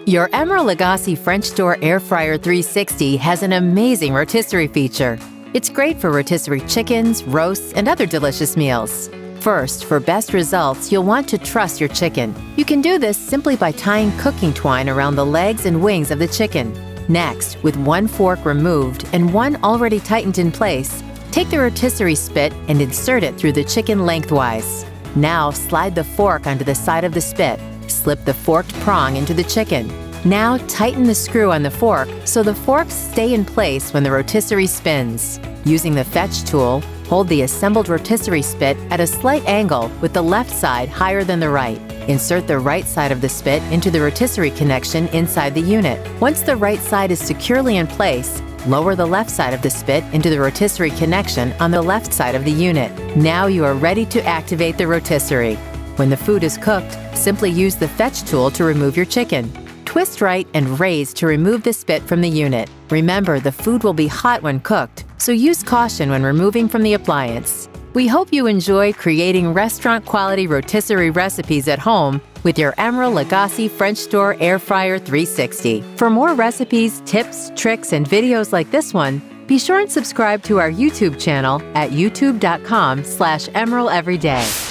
Your Emeril Lagasse French Door AirFryer 360 has an amazing rotisserie feature. It's great for rotisserie chickens, roasts, and other delicious meals. First, for best results, you'll want to truss your chicken. You can do this simply by tying cooking twine around the legs and wings of the chicken. Next, with one fork removed and one already tightened in place, take the rotisserie spit and insert it through the chicken lengthwise. Now, slide the fork onto the side of the spit. Slip the forked prong into the chicken. Now tighten the screw on the fork so the forks stay in place when the rotisserie spins. Using the fetch tool, hold the assembled rotisserie spit at a slight angle with the left side higher than the right. Insert the right side of the spit into the rotisserie connection inside the unit. Once the right side is securely in place, lower the left side of the spit into the rotisserie connection on the left side of the unit. Now you are ready to activate the rotisserie. When the food is cooked, simply use the fetch tool to remove your chicken. Twist right and raise to remove the spit from the unit. Remember, the food will be hot when cooked, so use caution when removing from the appliance. We hope you enjoy creating restaurant-quality rotisserie recipes at home with your Emeril Lagasse French Door AirFryer 360. For more recipes, tips, tricks, and videos like this one, be sure and subscribe to our YouTube channel at youtube.com/EmerilEveryday.